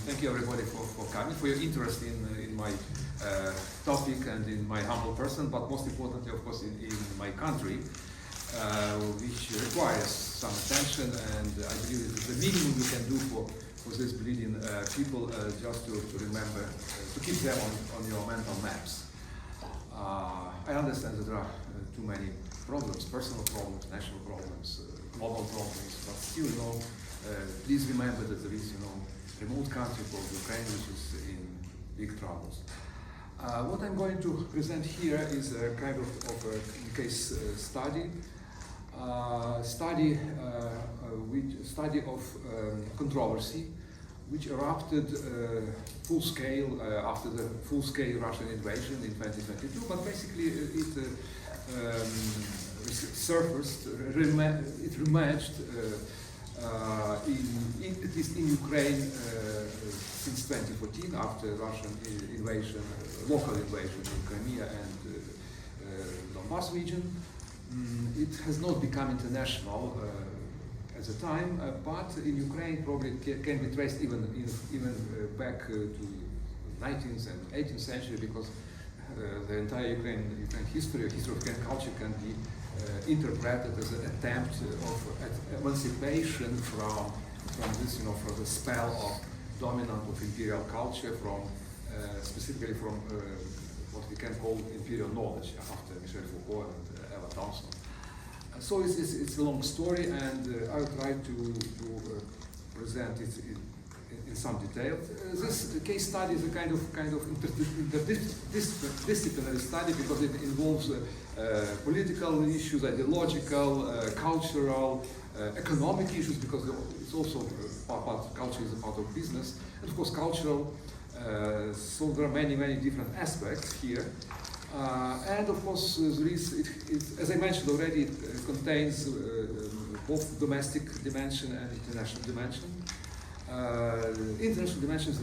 thank you everybody for coming, for your interest in my topic and in my humble person, but most importantly, of course, in my country, which requires some attention, and I believe it is the minimum we can do for these bleeding people, just to remember, to keep them on your mental maps. I understand that there are too many problems, personal problems, national problems, global problems, but still, please remember that there is, remote country called Ukraine, which is in big troubles. What I'm going to present here is a kind of a case study, study of controversy, which erupted full scale after the full-scale Russian invasion in 2022. But basically, it surfaced, it rematched at least in Ukraine since 2014, after Russian invasion, local invasion in Crimea and Donbass region. It has not become international at the time, but in Ukraine probably can be traced even back to 19th and 18th century, because the entire Ukrainian history of Ukrainian culture can be interpreted as an attempt of emancipation from this, from the spell of dominant of imperial culture, from specifically from what we can call imperial knowledge after Michel Foucault and Eva Thompson. So it's a long story, and I'll try to present it in some detail. This case study is a kind of interdisciplinary study, because it involves political issues, ideological, cultural, economic issues, because it's also culture is a part of business, and of course cultural. So there are many different aspects here. And of course, there is, as I mentioned already, it contains both domestic dimension and international dimension. International dimension is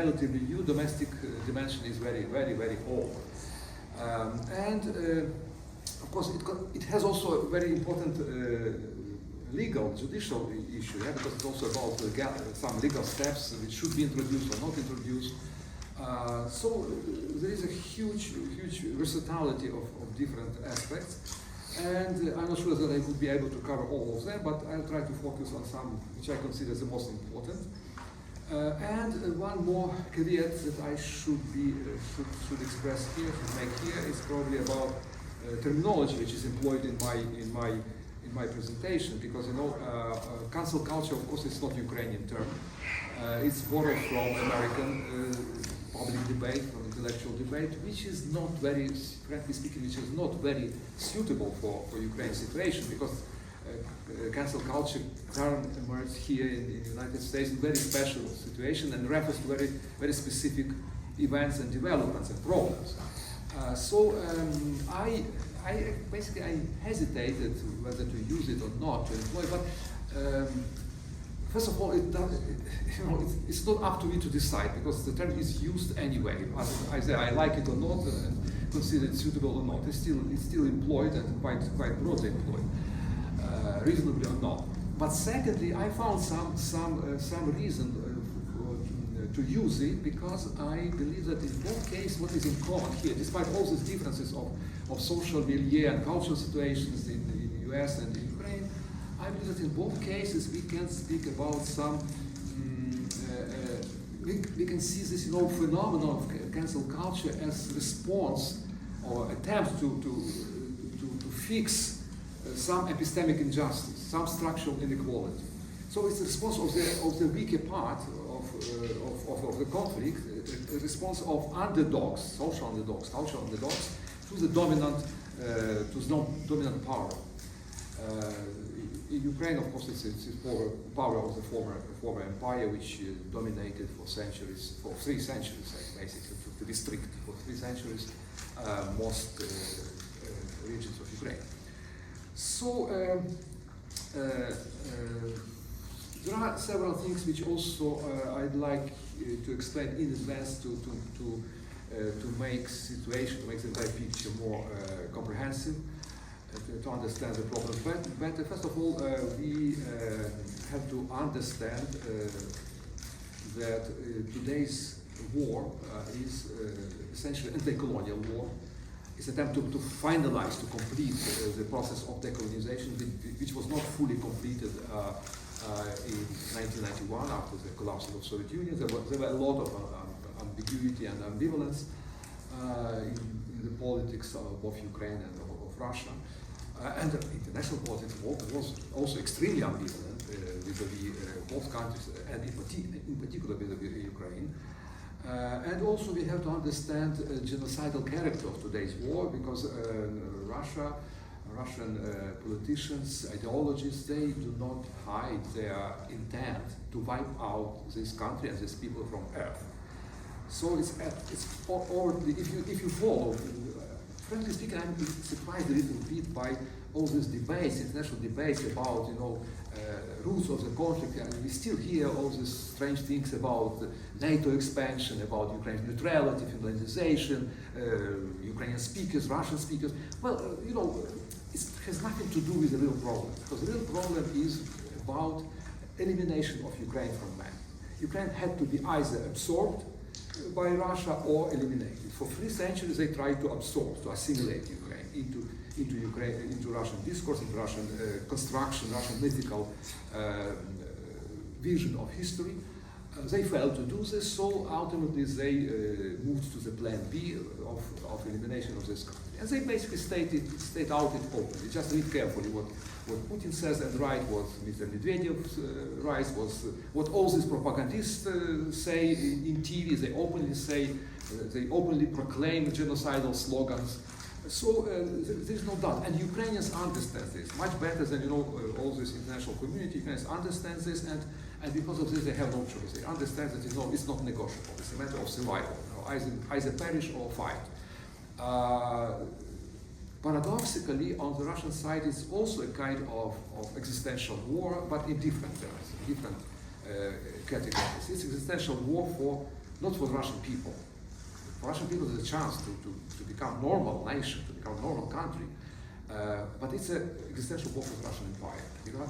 relatively new. Domestic dimension is very old. And of course, it has also a very important legal, judicial issue, because it's also about some legal steps which should be introduced or not introduced. So there is a huge versatility of different aspects, and I'm not sure that I would be able to cover all of them, but I'll try to focus on some which I consider the most important. And one more caveat that I should express here, should make here, is probably about terminology which is employed in my presentation, because cancel culture, of course, it's not Ukrainian term. It's borrowed from American public debate, from intellectual debate, which is not very, frankly speaking, which is not very suitable for Ukraine's situation, because cancel culture term emerged here in the United States in very special situation and refers to very specific events and developments and problems. So I hesitated whether to use it or not to employ, but first of all, it's not up to me to decide, because the term is used anyway. Either I like it or not, and consider it suitable or not. It's still employed, and quite broadly employed, reasonably or not. But secondly, I found some reason to use it, because I believe that in both cases, what is in common here, despite all these differences of social milieu and cultural situations in the US and in Ukraine, I believe that in both cases we can speak about some, we can see this phenomenon of cancel culture as response or attempt to fix some epistemic injustice, some structural inequality. So it's a response of the weaker part of the conflict, a response of underdogs, social underdogs, cultural underdogs, to the dominant power. In Ukraine, of course, it's power of the former empire, which dominated for 3 centuries, basically, to be strict, for 3 centuries, most regions of Ukraine. So there are several things which also I'd like to explain in advance to make the entire picture more comprehensive. To understand the problem better. First of all, we have to understand that today's war is essentially anti-colonial war. It's an attempt to finalize, to complete the process of decolonization, which was not fully completed in 1991 after the collapse of the Soviet Union. There were a lot of ambiguity and ambivalence in the politics of both Ukraine and of Russia. And the international politics was also extremely ambivalent vis-à-vis both countries, and in particular vis-à-vis Ukraine. And also we have to understand the genocidal character of today's war, because Russian politicians, ideologies, they do not hide their intent to wipe out this country and these people from earth. So it's if you follow, frankly speaking, I'm surprised a little bit by all these debates, international debates about, roots of the conflict, and we still hear all these strange things about NATO expansion, about Ukraine's neutrality, Finlandization, Ukrainian speakers, Russian speakers. Well, it has nothing to do with the real problem, because the real problem is about elimination of Ukraine from map. Ukraine had to be either absorbed by Russia or eliminated. For 3 centuries they tried to absorb, to assimilate Ukraine into Russian discourse, into Russian construction, Russian mythical vision of history. They failed to do this, so ultimately they moved to the plan B of elimination of this country. And they basically state out it openly. Just read carefully what Putin says and write, what Mr. Medvedev writes, what all these propagandists say in TV. They openly say, they openly proclaim genocidal slogans. So there's no doubt, and Ukrainians understand this much better than all this international community. Ukrainians understand this, and because of this they have no choice. They understand that it's not negotiable. It's a matter of survival. Either perish or fight. Paradoxically, on the Russian side, it's also a kind of existential war, but in different terms, different categories. It's existential war not for the Russian people. For Russian people, there's a chance to become normal nation, to become a normal country, but it's an existential war for the Russian Empire.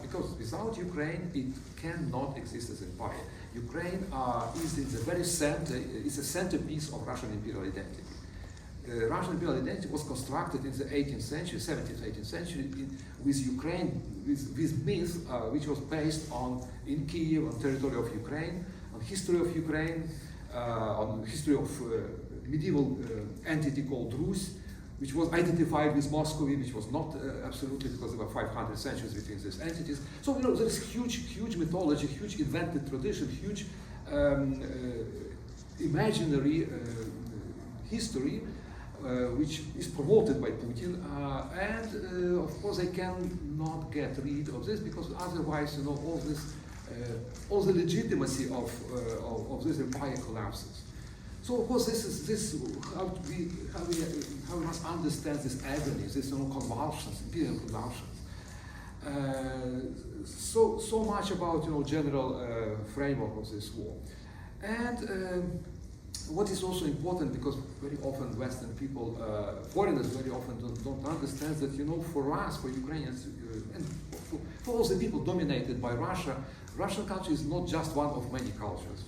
Because without Ukraine, it cannot exist as an empire. Ukraine is in the very center, it's a centerpiece of Russian imperial identity. Russian imperial identity was constructed in the 18th century, 17th, 18th century, with Ukraine, with myth, which was based in Kyiv, on territory of Ukraine, on history of Ukraine, on history of medieval entity called Rus, which was identified with Moscow, which was not absolutely, because there were 500 centuries between these entities. So there is huge mythology, huge invented tradition, huge imaginary history, which is promoted by Putin, and of course they cannot get rid of this, because otherwise, all the legitimacy of this empire collapses. So of course how we must understand this agony, this convulsions, imperial convulsions. So much about general framework of this war, and what is also important, because very often Western people, foreigners very often don't understand that for us, for Ukrainians, and for all the people dominated by Russia, Russian culture is not just one of many cultures.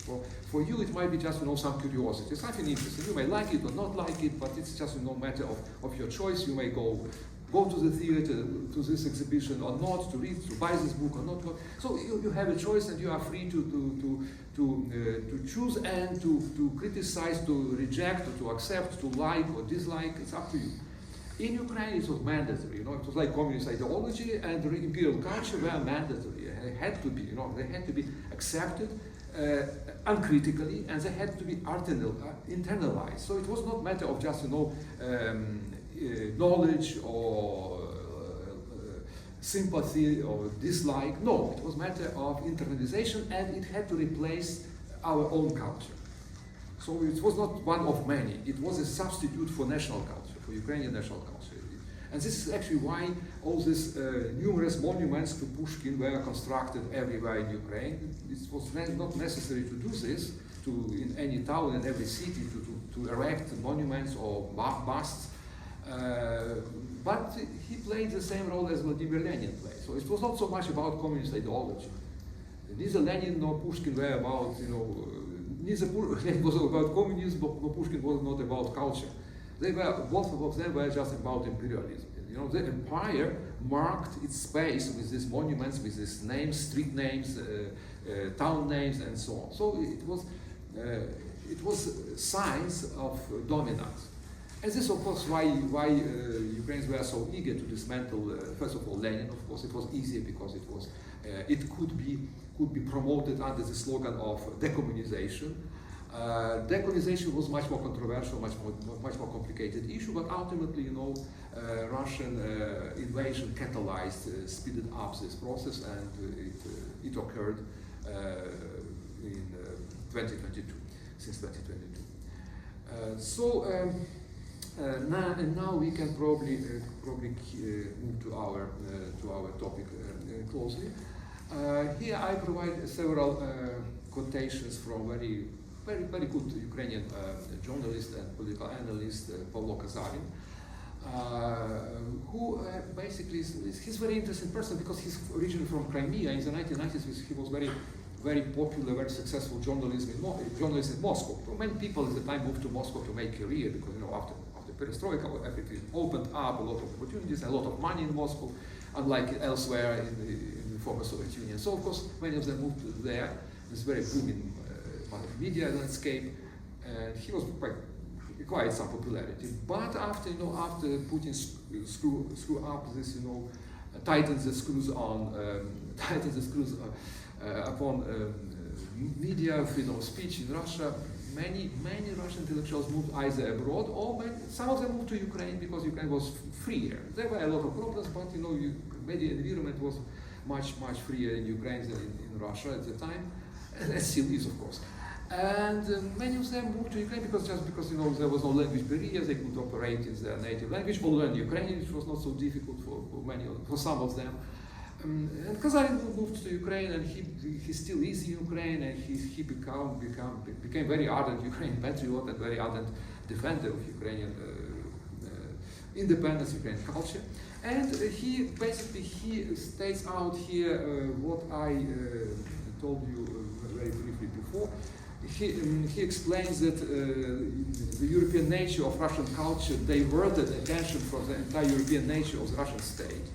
For you, it might be just some curiosity, something interesting. You may like it or not like it, but it's just no matter of your choice. You may go to the theater, to this exhibition or not, to read, to buy this book or not. So you have a choice, and you are free to choose and to criticize, to reject, or to accept, to like or dislike. It's up to you. In Ukraine, it was mandatory. It was like communist ideology, and imperial culture were mandatory. They had to be, they had to be accepted uncritically, and they had to be internalized. So it was not a matter of just knowledge or sympathy or dislike. No, it was a matter of internalization, and it had to replace our own culture. So it was not one of many. It was a substitute for national culture, for Ukrainian national culture. And this is actually why all these numerous monuments to Pushkin were constructed everywhere in Ukraine. It was not necessary to do this in any town and every city to erect monuments or busts. But he played the same role as Vladimir Lenin played. So it was not so much about communist ideology. neither Lenin nor Pushkin were about, neither Lenin was about communism nor Pushkin was not about culture. Both of them were just about imperialism. The empire marked its space with these monuments, with these names, street names, town names, and so on. So it was signs of dominance. And this, of course, why Ukrainians were so eager to dismantle. First of all, Lenin. Of course, it was easier because it could be promoted under the slogan of decommunization. Decommunization was much more controversial, much more complicated issue, but ultimately, Russian invasion catalyzed, speeded up this process, and it occurred in 2022, since 2022. Now we can probably move to our topic closely. Here I provide several quotations from very good Ukrainian journalist and political analyst Pavlo Kazarin, who basically he's a very interesting person because he's originally from Crimea. In the 1990s, he was very popular, very successful journalist in Moscow. So many people at the time moved to Moscow to make career because after perestroika, everything opened up, a lot of opportunities, a lot of money in Moscow, unlike elsewhere in the former Soviet Union. So of course, many of them moved there. This very booming media landscape, and he was quite some popularity. But after Putin screw up this, tightens the screws upon media, freedom of speech in Russia. Many Russian intellectuals moved either abroad or some of them moved to Ukraine because Ukraine was freer. There were a lot of problems, but media environment was much freer in Ukraine than in Russia at the time, and it still is, of course. And many of them moved to Ukraine because there was no language barrier, they could operate in their native language or learn Ukrainian, which was not so difficult for some of them. And Kazarin moved to Ukraine, and he still is in Ukraine, and he became very ardent Ukrainian patriot and very ardent defender of Ukrainian independence, Ukrainian culture. And he states out here what I told you very briefly before. He explains that the European nature of Russian culture diverted attention from the entire European nature of the Russian state.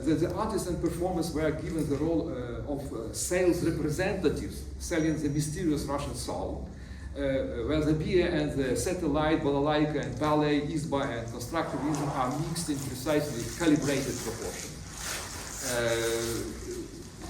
That the artists and performers were given the role of sales representatives, selling the mysterious Russian soul, where the beer and the satellite, balalaika and ballet, izba and constructivism are mixed in precisely calibrated proportion.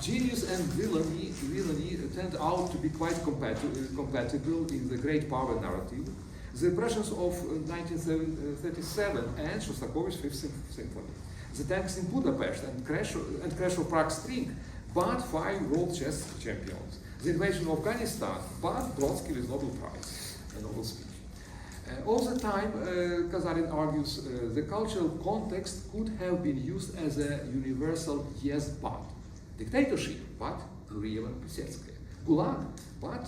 Genius and villainy turned out to be quite compatible in the great power narrative. The impressions of 1937 and Shostakovich's Fifth Symphony, the tanks in Budapest and crash of Prague Spring, but 5 world chess champions, the invasion of Afghanistan, but Brodsky with Nobel Prize, a Nobel speech. All the time, Kazarin argues, the cultural context could have been used as a universal yes but. Dictatorship, but Luria and Pisetskaya. Gulag, but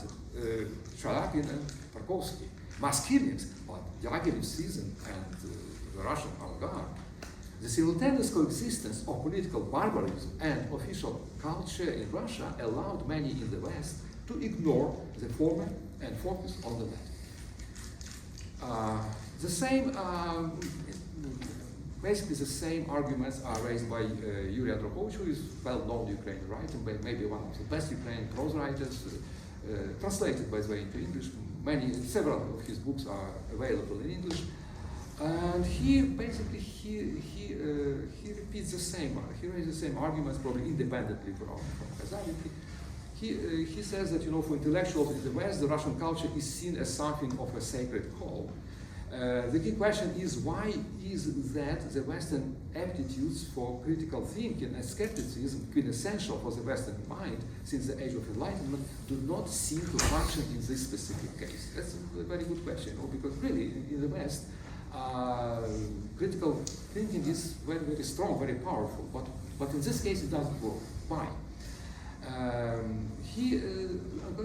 Sharapin and Tarkovsky. Mass killings, but Yaghiev's season and the Russian oligarch. The simultaneous coexistence of political barbarism and official culture in Russia allowed many in the West to ignore the former and focus on the latter. Basically the same arguments are raised by Yuri Andropovich, who is well-known Ukrainian writer, maybe one of the best Ukrainian prose writers, translated by the way into English. Several of his books are available in English. And he repeats the same, he raises the same arguments, probably independently from Kazarin. He says that, for intellectuals in the West, the Russian culture is seen as something of a sacred call. The key question is, why is that the Western aptitudes for critical thinking and skepticism, quintessential for the Western mind since the age of enlightenment, do not seem to function in this specific case? That's a very good question, because really, in the West, critical thinking is very, very strong, very powerful, but in this case it doesn't work. Why? He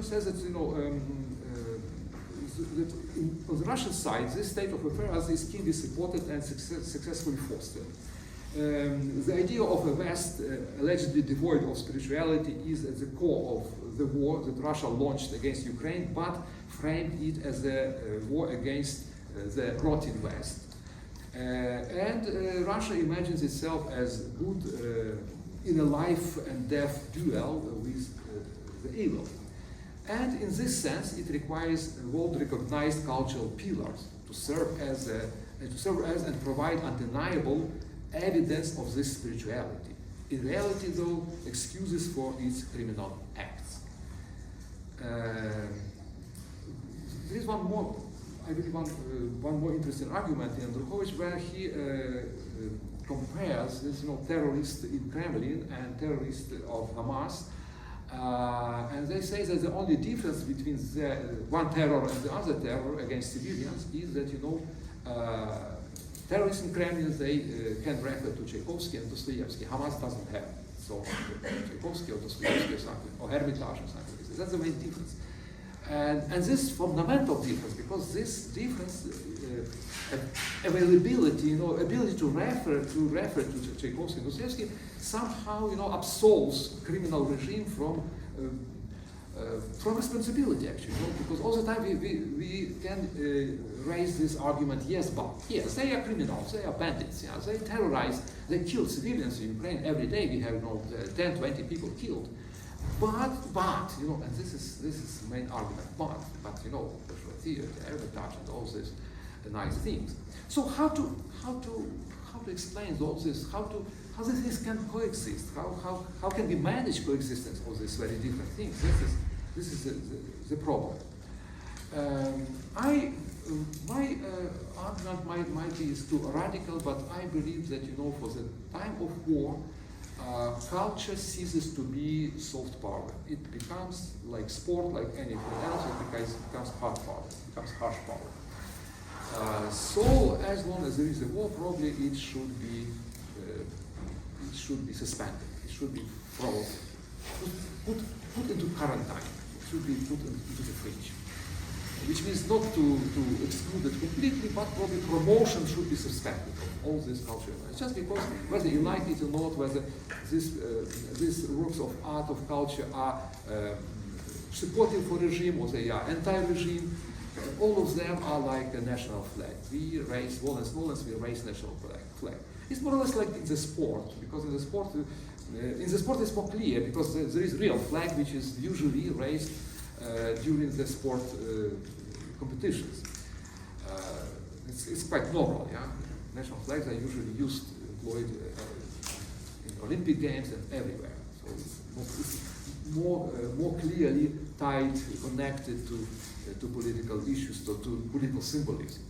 says that, on the Russian side, this state of affairs is keenly supported and successfully fostered. The idea of a West allegedly devoid of spirituality is at the core of the war that Russia launched against Ukraine, but framed it as a war against the rotten West. And Russia imagines itself as good in a life and death duel with the evil. And in this sense, it requires world-recognized cultural pillars to serve as and provide undeniable evidence of this spirituality. In reality, though, excuses for its criminal acts. There is one more, I believe, one more interesting argument in Andrukhovich, where he compares this, terrorists in Kremlin and terrorists of Hamas. And they say that the only difference between the one terror and the other terror against civilians is that, terrorists in Kremlin, they can refer to Tchaikovsky and Dostoevsky. Hamas doesn't have so Tchaikovsky or Dostoevsky or something, or Hermitage or something. That's the main difference. And this fundamental difference, because this difference, availability, ability to refer to Tchaikovsky and Dostoevsky somehow, absolves criminal regime from responsibility, actually, because all the time we can raise this argument, yes, but yes, they are criminals, they are bandits, they terrorize, they kill civilians in Ukraine every day. We have 10, 20 people killed. But and this is the main argument. But the theater, Hermitage, and all these nice things. So how to explain all this? How these things can coexist? How can we manage coexistence of these very different things? This is the problem. My argument might be too radical, but I believe that for the time of war, culture ceases to be soft power. It becomes like sport, like anything else. It becomes hard power. It becomes harsh power. So as long as there is a war, probably it should be suspended. It should be probably put into quarantine. It should be put into the fridge. Which means not to exclude it completely, but probably promotion should be suspended of all this culture. Just because whether you like it or not, whether these works of art, of culture are supportive for regime or they are anti-regime, all of them are like a national flag. We raise, Volens, we raise national flag. It's more or less like in the sport, because in the sport it's more clear, because there is real flag which is usually raised during the sport competitions. It's quite normal, yeah? National flags are usually employed in Olympic Games and everywhere. So it's more clearly tied, connected to political issues, to political symbolism.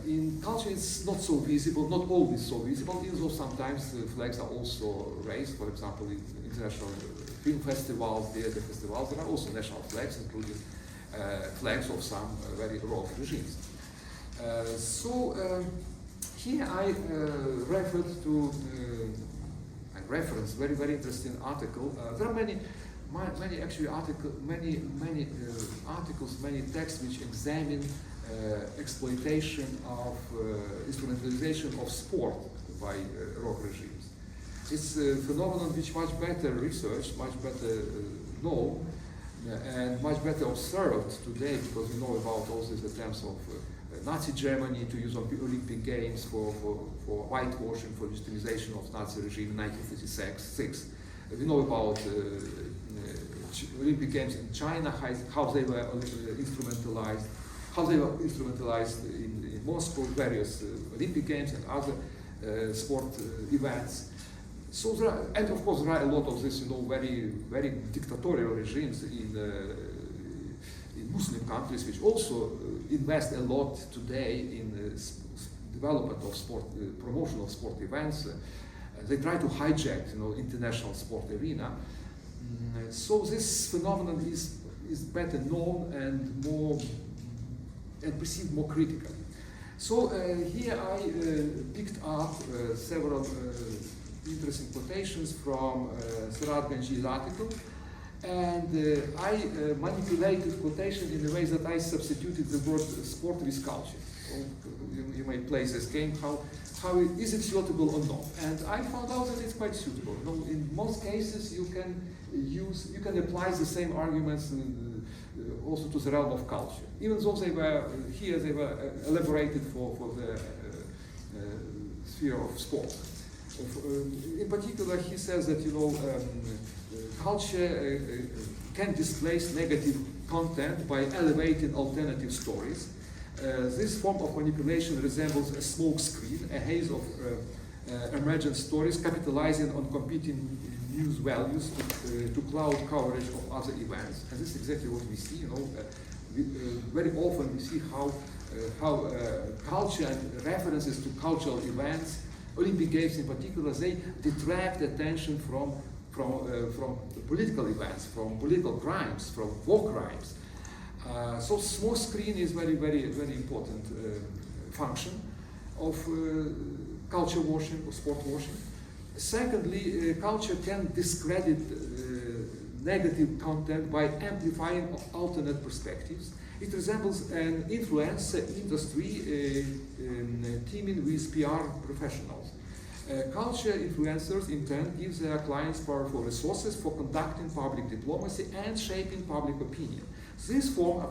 In culture, it's not so visible, not always so visible, even though sometimes flags are also raised. For example, in international film festivals, theater festivals, there are also national flags, including flags of some very rough regimes. Here I referred to a reference, very, very interesting article. There are many articles, many texts which examine exploitation of instrumentalization of sport by rogue regimes. It's a phenomenon which much better researched, much better known, and much better observed today, because we know about all these attempts of Nazi Germany to use Olympic Games for whitewashing, for legitimization of Nazi regime in 1936. We know about Olympic Games in China, how they were instrumentalized, in Moscow, various Olympic Games and other sport events. So there are, and of course there are a lot of this, very, very dictatorial regimes in Muslim countries, which also invest a lot today in development of sport, promotion of sport events. They try to hijack, international sport arena. So this phenomenon is better known and more perceived more critically. So here I picked up several interesting quotations from Sarat Ganji's article, and I manipulated quotation in a way that I substituted the word sport with culture. You may play this game, how is it suitable or not? And I found out that it's quite suitable. You know, in most cases, you can apply the same arguments also to the realm of culture. Even though they were elaborated for the sphere of sport. In particular, he says that culture can displace negative content by elevating alternative stories. This form of manipulation resembles a smoke screen, a haze of emergent stories capitalizing on competing news values to cloud coverage of other events. And this is exactly what we see. Very often we see how culture and references to cultural events, Olympic Games in particular, they detract attention from political events, from political crimes, from war crimes. So small screen is very, very, very important function of culture washing or sport washing. Secondly, culture can discredit negative content by amplifying alternate perspectives. It resembles an influence industry teaming with PR professionals. Culture influencers, in turn, give their clients powerful resources for conducting public diplomacy and shaping public opinion. This form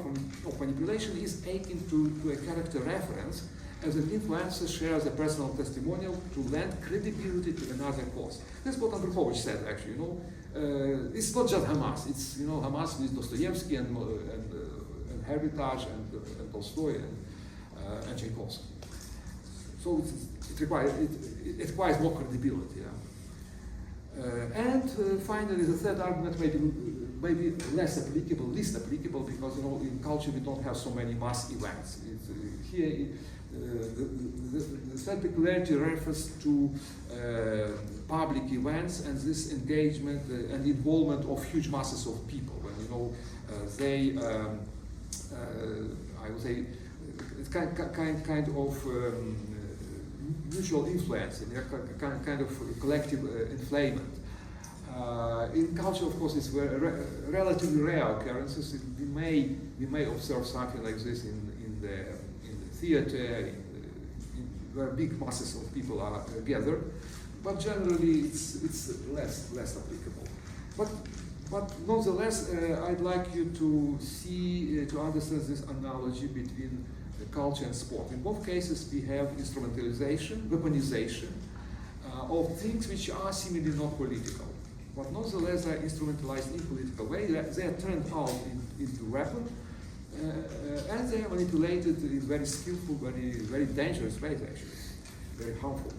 of manipulation is akin to a character reference, as an influencer shares a personal testimonial to lend credibility to another cause. That's what unprovoked said, actually. It's not just Hamas. It's Hamas with Dostoevsky and Hermitage and Tolstoy and Tchaikovsky. So it requires more credibility. Yeah? And finally, the third argument may be least applicable, because in culture we don't have so many mass events. The third peculiarity refers to public events and this engagement and involvement of huge masses of people. When they, I would say, it's kind of mutual influence, kind of collective inflamement. In culture, of course, it's relatively rare occurrences. We may observe something like this in the theater, where big masses of people are gathered, but generally it's less applicable. But nonetheless, I'd like you to understand this analogy between culture and sport. In both cases, we have instrumentalization, weaponization of things which are seemingly not political, but nonetheless they are instrumentalized in political way. They are turned out into weapon. And they are manipulated in very skillful, very dangerous ways, actually, very harmful.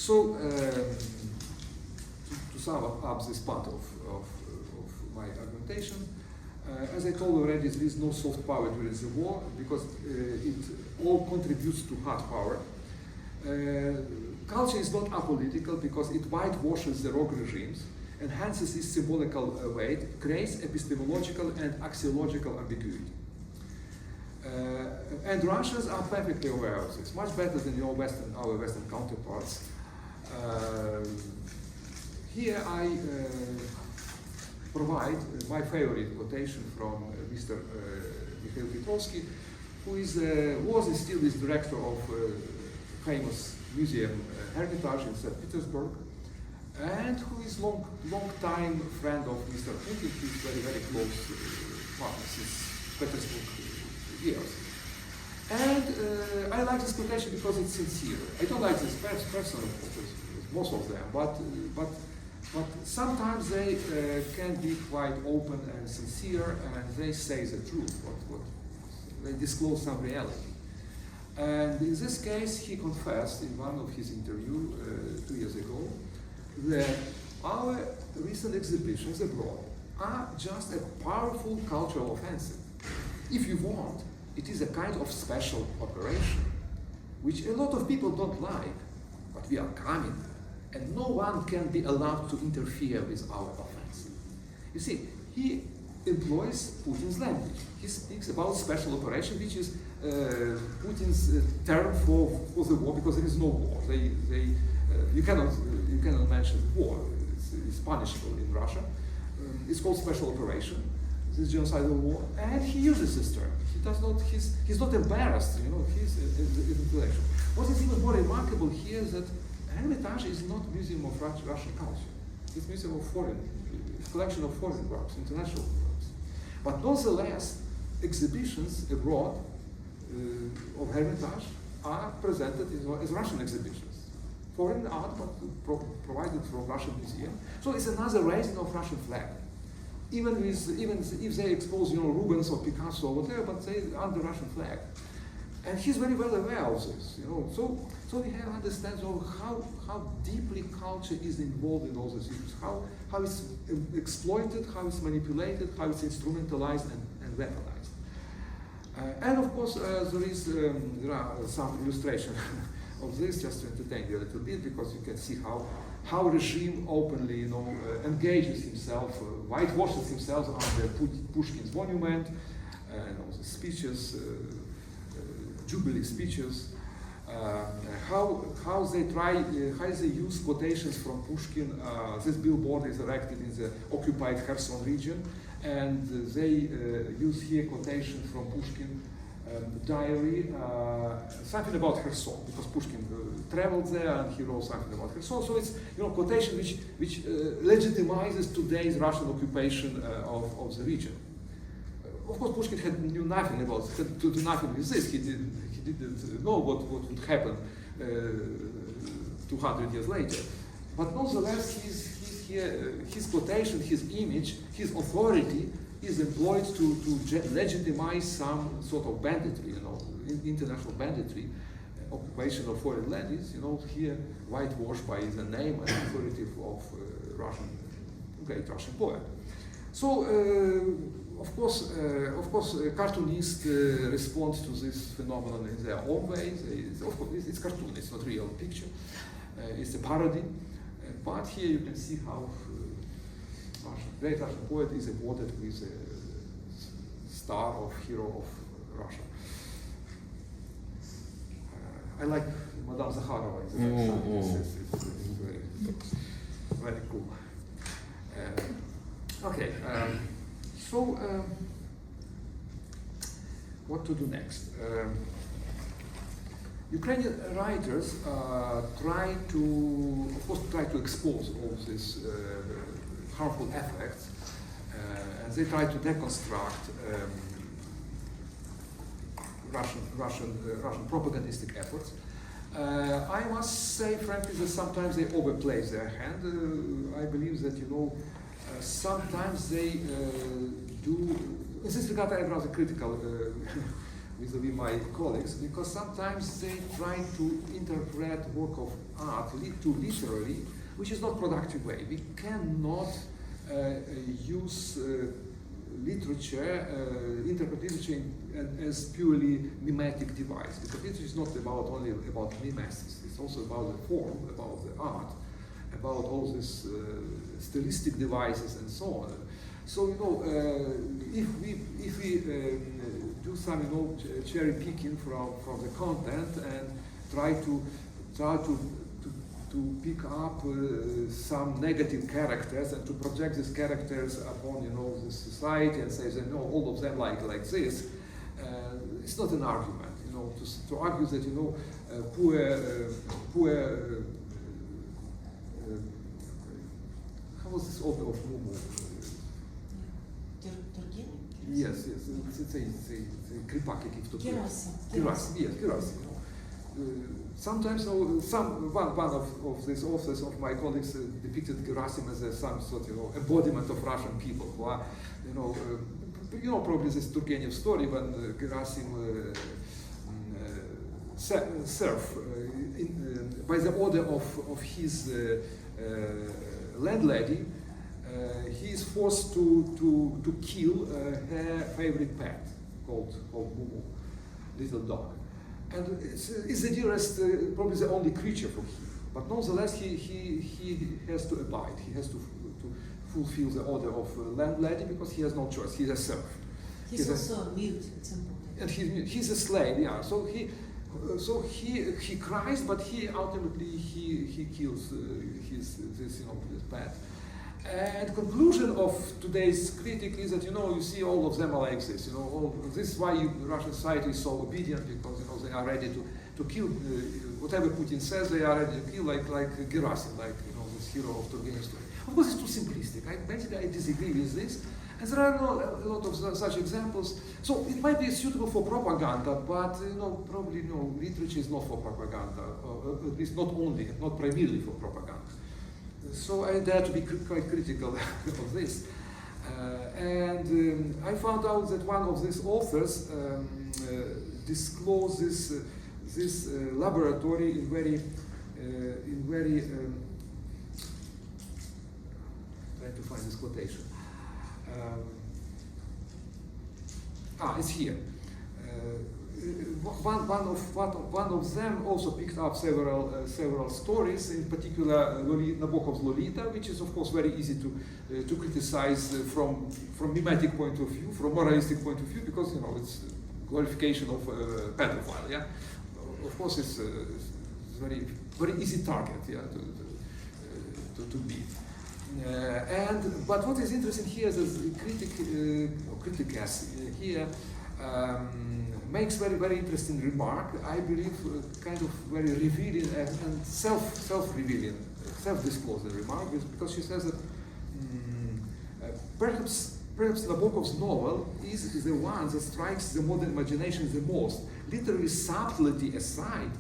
To sum up this part of my argumentation, as I told already, there is no soft power during the war because it all contributes to hard power. Culture is not apolitical because it whitewashes the rogue regimes, enhances its symbolical weight, creates epistemological and axiological ambiguity. And Russians are perfectly aware of this, much better than our Western counterparts. Here I provide my favorite quotation from Mr. Mikhail Petrovsky, who was and still is director of famous museum Hermitage in St. Petersburg, and who is long time friend of Mr. Putin. He's very close partner since Petersburg years. And I like this quotation because it's sincere. I don't like this personal quotes, most of them, but sometimes they can be quite open and sincere, and they say the truth. They disclose some reality. And in this case, he confessed in one of his interviews 2 years ago that our recent exhibitions abroad are just a powerful cultural offensive. If you want, it is a kind of special operation, which a lot of people don't like, but we are coming, and no one can be allowed to interfere with our offensive. You see, he employs Putin's language. He speaks about special operation, which is Putin's term for the war, because there is no war. You cannot mention war. It's punishable in Russia. It's called special operation. this genocidal war, and he uses this term. He does not. He's not embarrassed. He's intellectual. What is even more remarkable here is that Hermitage is not a museum of Russian culture. It's a museum of collection of foreign works, international works. But nonetheless, exhibitions abroad of Hermitage are presented as Russian exhibitions. Foreign art, but provided from Russian museum. So it's another raising of Russian flag. Even if they expose, Rubens or Picasso or whatever, but they under Russian flag. And he's very well aware of this, So we have to understand how deeply culture is involved in all these issues, how it's exploited, how it's manipulated, how it's instrumentalized and weaponized. And of course, there are some illustration of this, just to entertain you a little bit, because you can see how regime openly, engages himself, whitewashes himself under Pushkin's monument, the speeches, jubilee speeches, how they use quotations from Pushkin. This billboard is erected in the occupied Kherson region, and they use here quotation from Pushkin diary, something about Kherson, because Pushkin traveled there and he wrote something about Kherson. So it's quotation which legitimizes today's Russian occupation of the region. Of course, Pushkin knew nothing about it, had to do nothing with this. He didn't know what would happen 200 years later. But nonetheless, his quotation, his image, his authority is employed to legitimize some sort of banditry, international banditry, occupation of foreign land is, here whitewashed by the name and authority of great Russian poet. So, of course, cartoonists respond to this phenomenon in their own ways. Of course, it's cartoon; it's not real picture. It's a parody. But here you can see how great Russian poet is awarded with a star of hero of Russia. I like Madame Zakharova. It's very cool. Okay. So, what to do next? Ukrainian writers try to expose all these harmful effects, and they try to deconstruct Russian propagandistic efforts. I must say, frankly, that sometimes they overplay their hand. I believe that sometimes they do. In this regard, I am rather critical vis-à-vis my colleagues, because sometimes they try to interpret work of art too literally, which is not productive way. We cannot use literature, interpret literature as purely mimetic device, because literature is not only about mimesis. It's also about the form, about the art, about all these stylistic devices and so on. So if we do some cherry picking from the content and try to pick up some negative characters and to project these characters upon the society and say that all of them like this, it's not an argument. To argue that poor how was this author of Mumu? Yes, it's a Kripak, Gerasim. Sometimes, one of these authors of my colleagues depicted Gerasim as some sort of embodiment of Russian people who are, probably this Turgenev story when Gerasim served by the order of his landlady. He is forced to kill her favorite pet called Mumu, little dog. And it's the dearest, probably the only creature for him. But nonetheless, he has to abide. He has to fulfill the order of landlady because he has no choice. He's a serf. He's also a mute. It's important. And he's a slave. Yeah. So he cries, but he ultimately he kills this pet. And conclusion of today's critic is that, you see all of them are like this. This is why Russian society is so obedient, because they are ready to kill whatever Putin says. They are ready to kill, like Gerasim, like this hero of Turgenev story. Of course, it's too simplistic. I disagree with this, and there are a lot of such examples. So it might be suitable for propaganda, but probably literature is not for propaganda, or at least not primarily for propaganda. So I dare to be quite critical of this. And I found out that one of these authors discloses this laboratory in very trying to find this quotation. It's here. One of them also picked up several stories, in particular Nabokov's Lolita, which is of course very easy to criticize from mimetic point of view, from moralistic point of view, because it's glorification of pedophile. Yeah, of course it's very easy target. Yeah, to beat. But what is interesting here is the criticus here. Makes very interesting remark. I believe kind of very revealing and self-revealing, self-disclosing remark, because she says that perhaps Nabokov's novel is the one that strikes the modern imagination the most. Literary subtlety aside,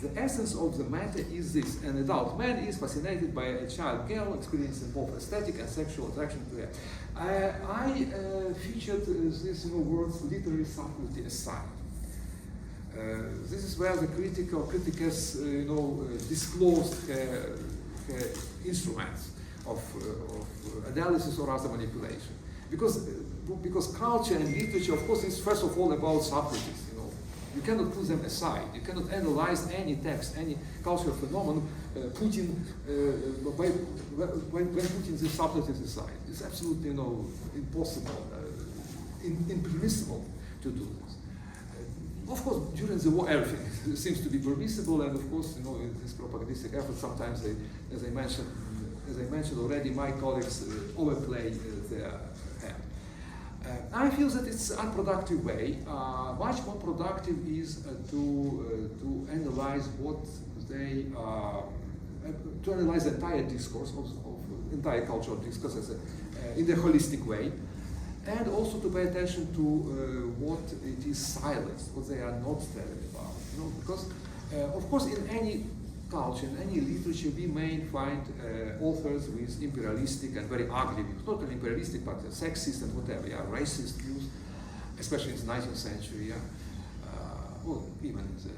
the essence of the matter is this: an adult man is fascinated by a child girl, experiencing both aesthetic and sexual attraction to her. I featured these words, literary subtlety aside. This is where the critic or criticus, disclosed her instruments of analysis or other manipulation. Because culture and literature, of course, is first of all about subtleties. You cannot put them aside. You cannot analyze any text, any cultural phenomenon, when putting the subtleties aside. It's absolutely impossible, impermissible to do this. Of course, during the war, everything seems to be permissible, and of course, in this propagandistic effort, sometimes as I mentioned already, my colleagues overplay their hand. I feel that it's an unproductive way. Much more productive is to analyze what they to analyze the entire discourse of entire cultural discourse in a holistic way, and also to pay attention to what it is silenced, what they are not telling about. Because of course, in any culture, in any literature, we may find authors with imperialistic and very ugly views. Not only imperialistic, but sexist and whatever, racist views, especially in the 19th century, or even in the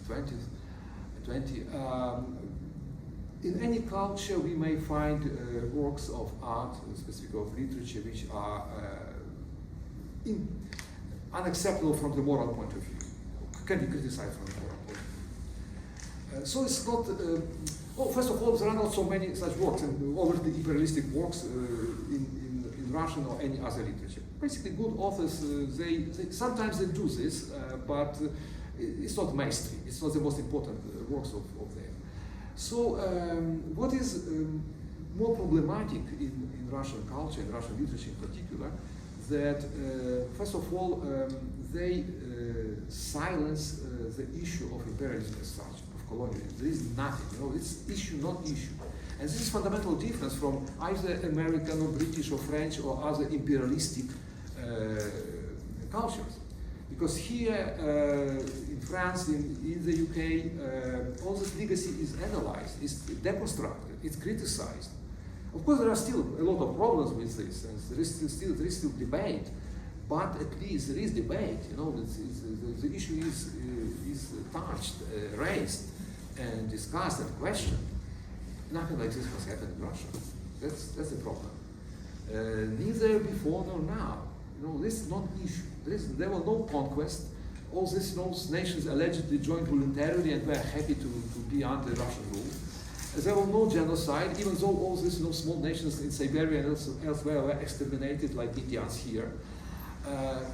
20th. In any culture, we may find works of art, specifically of literature, which are unacceptable from the moral point of view, can be criticized from the moral point of view. So it's not, first of all, there are not so many such works, and overtly imperialistic works in Russian or any other literature. Basically, good authors, they sometimes they do this, but it's not mastery. It's not the most important works of theirs. So what is more problematic in Russian culture, in Russian literature in particular, that first of all, they silence the issue of imperialism as such, of colonialism. There is nothing, it's issue, not issue. And this is fundamental difference from either American or British or French or other imperialistic cultures. Because here in France, in the UK, all this legacy is analyzed, is deconstructed, it's criticized. Of course, there are still a lot of problems with this, and there is still debate. But at least there is debate. The issue is touched, raised, and discussed and questioned. Nothing like this has happened in Russia. That's the problem. Neither before nor now. This is not an issue. There was no conquest. All these nations allegedly joined voluntarily and were happy to be under Russian rule. There was no genocide, even though all these small nations in Siberia and elsewhere were exterminated like Indians here.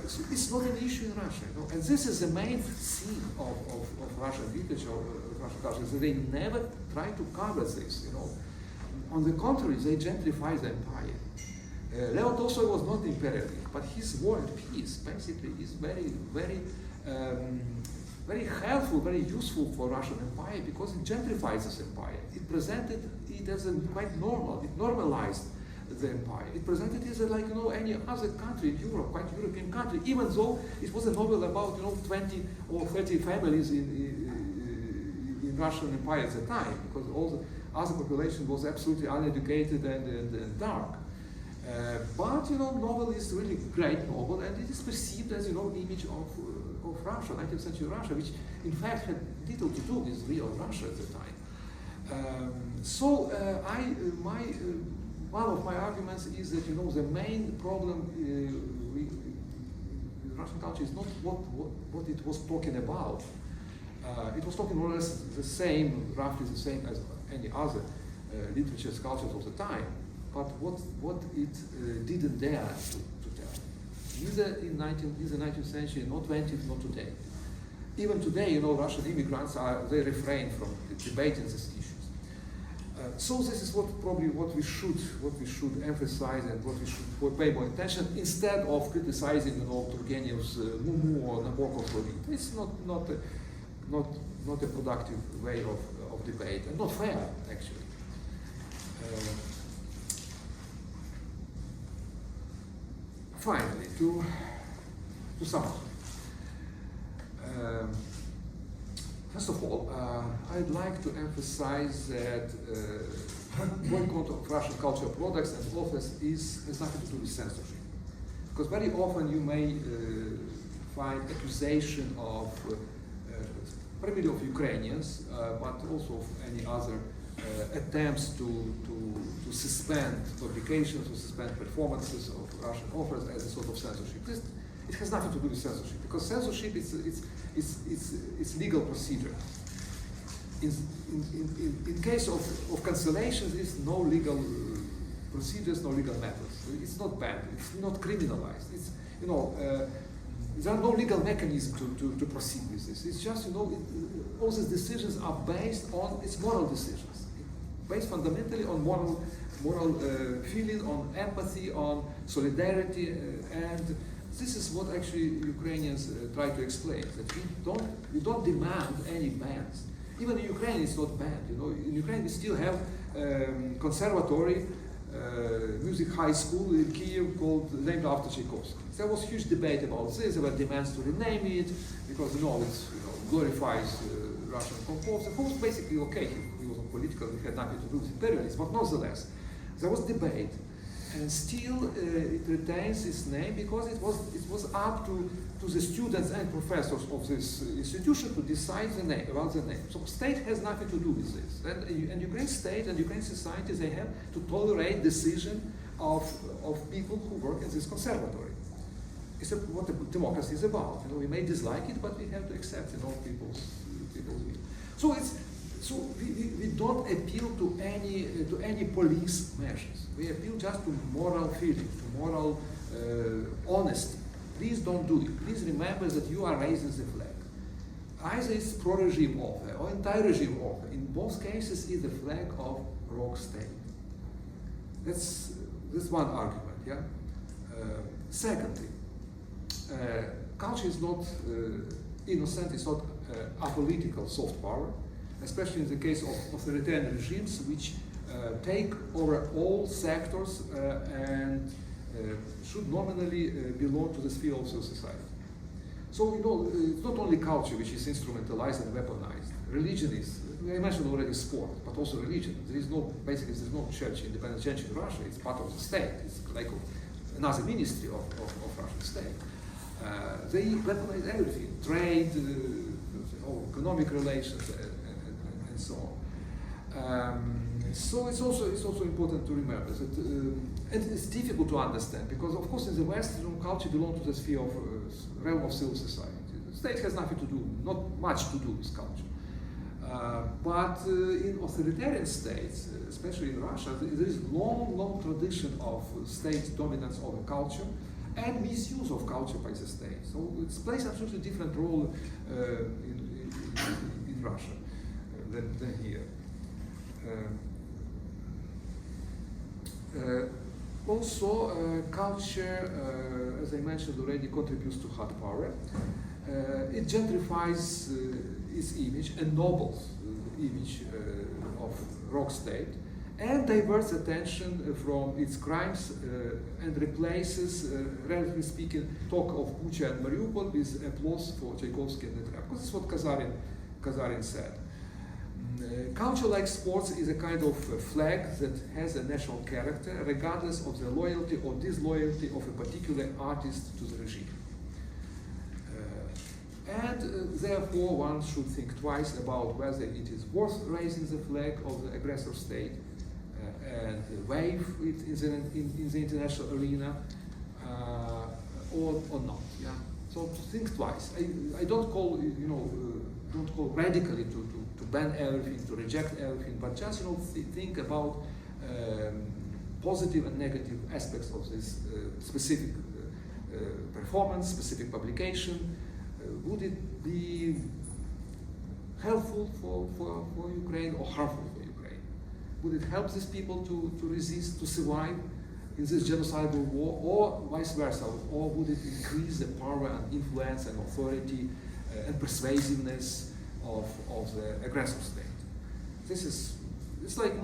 So it's not an issue in Russia. And this is the main theme of Russian literature, of Russian culture. So they never try to cover this. on the contrary, they gentrify the empire. Leo Tolstoy was not imperialist, but his war and peace basically is very helpful, very useful for Russian empire because it gentrifies this empire. It presented it as a quite normal. It normalized the empire. It presented it as like any other country in Europe, quite European country, even though it was a novel about 20 or 30 families in Russian empire at the time, because all the other population was absolutely uneducated and dark. But novel is really great novel, and it is perceived as image of Russia, 19th century Russia, which in fact had little to do with real Russia at the time. One of my arguments is that the main problem with Russian culture is not what it was talking about. It was talking more or less the same, roughly the same as any other literature cultures of the time, but what it didn't dare to tell. Neither in the 19th century, not 20th, not today. Even today, Russian immigrants they refrain from debating these issues. So this is probably what we should emphasize and what we should pay more attention instead of criticizing Turgenev's Mumu or Nabokov's Lolita. It's not a productive way of debate and not fair actually. Finally, to sum up. First of all, I'd like to emphasize that boycott of Russian cultural products and authors has nothing to do with censorship. Because very often you may find accusation of, primarily of Ukrainians, but also of any other attempts to suspend publications, to suspend performances of Russian authors as a sort of censorship. It has nothing to do with censorship, because censorship it's legal procedure. In case of cancellation, there is no legal procedures, no legal methods. It's not banned. It's not criminalized. It's there are no legal mechanisms to proceed with this. It's just all these decisions are based on moral decisions, based fundamentally on moral feeling, on empathy, on solidarity, and this is what actually Ukrainians try to explain, that we don't demand any bans. Even in Ukraine it's not banned. In Ukraine we still have conservatory music high school in Kyiv named after Tchaikovsky. There was huge debate about this. There were demands to rename it because it glorifies Russian composer. Who was basically okay. He wasn't political. He had nothing to do with imperialism, but nonetheless, there was debate. And still it retains its name because it was up to the students and professors of this institution to decide about the name. So state has nothing to do with this. And Ukraine state and Ukraine society, they have to tolerate decision of people who work in this conservatory. It's what democracy is about. We may dislike it, but we have to accept people's will. So we don't appeal to any police measures. We appeal just to moral feeling, to moral honesty. Please don't do it. Please remember that you are raising the flag. Either it's pro-regime author or anti-regime author. In both cases, it's the flag of rogue state. That's one argument. Yeah. Secondly, culture is not innocent. It's not apolitical soft power, especially in the case of authoritarian regimes, which take over all sectors and should nominally belong to the sphere of society. So it's not only culture which is instrumentalized and weaponized. Religion is, I mentioned already sport, but also religion. There's no church, independent church in Russia. It's part of the state. It's like another ministry of Russian state. They weaponize everything, trade, economic relations, and so on. So it's also important to remember that, and it's difficult to understand because, of course, in the West, culture belongs to the sphere of realm of civil society. The state has nothing to do, not much to do with culture. But in authoritarian states, especially in Russia, there is long tradition of state dominance over culture and misuse of culture by the state. So it plays absolutely different role in Russia than here. Also, culture, as I mentioned already, contributes to hard power. It gentrifies its image, ennobles the image of rock state, and diverts attention from its crimes and replaces, relatively speaking, talk of Bucha and Mariupol with applause for Tchaikovsky and Netreb. Because this is what Kazarin said. Culture, like sports, is a kind of flag that has a national character, regardless of the loyalty or disloyalty of a particular artist to the regime. Therefore, one should think twice about whether it is worth raising the flag of the aggressor state and wave it in the international arena or not. Yeah. So think twice. I don't call don't call radically to ban everything, to reject everything, but just think about positive and negative aspects of this specific performance, specific publication. Would it be helpful for Ukraine or harmful for Ukraine? Would it help these people to resist, to survive in this genocidal war, or vice versa? Or would it increase the power and influence and authority and persuasiveness of the aggressor state? It's like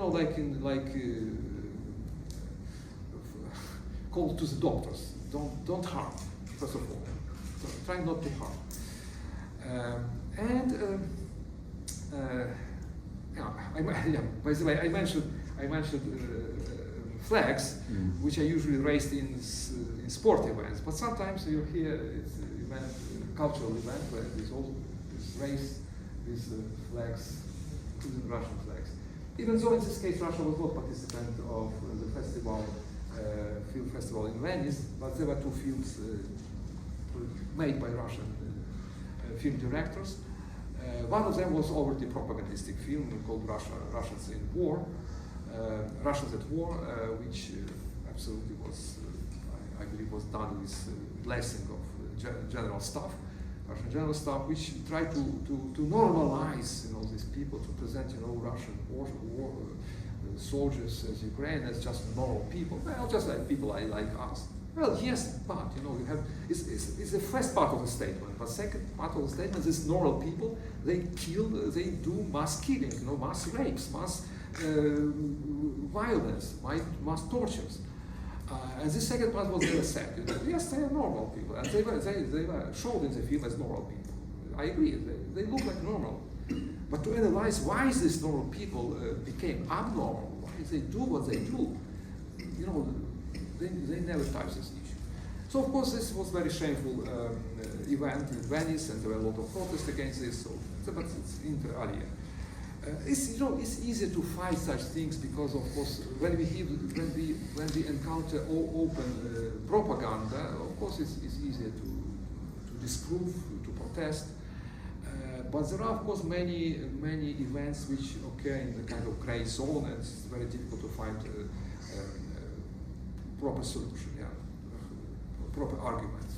call to the doctors. Don't harm, first of all. So try not to harm. By the way, I mentioned flags, which are usually raised in sport events, but sometimes you hear it's an event, cultural event where there's also raised these flags, including Russian flags. Even though in this case Russia was not participant of the festival, film festival in Venice, but there were two films made by Russian film directors. One of them was overtly propagandistic film called Russians in War, Russians at War, which absolutely was, I believe, was done with blessing of general staff, Russian general staff, which tried to normalize, these people, to present, Russian war soldiers as Ukraine as just normal people, well, just like people like us. Well, yes, but you have it's the first part of the statement. But second part of the statement is normal people. They kill, they do mass killing, mass rapes, mass violence, mass tortures. And this second part was never said. Yes, they are normal people, and they were shown in the film as normal people. I agree. They look like normal. But to analyze why these normal people became abnormal, why they do what they do, they never touched this issue. So of course this was a very shameful event in Venice, and there were a lot of protests against this. But it's inter alia. It's easier to fight such things because, of course, when we encounter open propaganda, of course it's easier to disprove, to protest. But there are, of course, many events which occur in the kind of gray zone, and it's very difficult to find proper solution, proper arguments.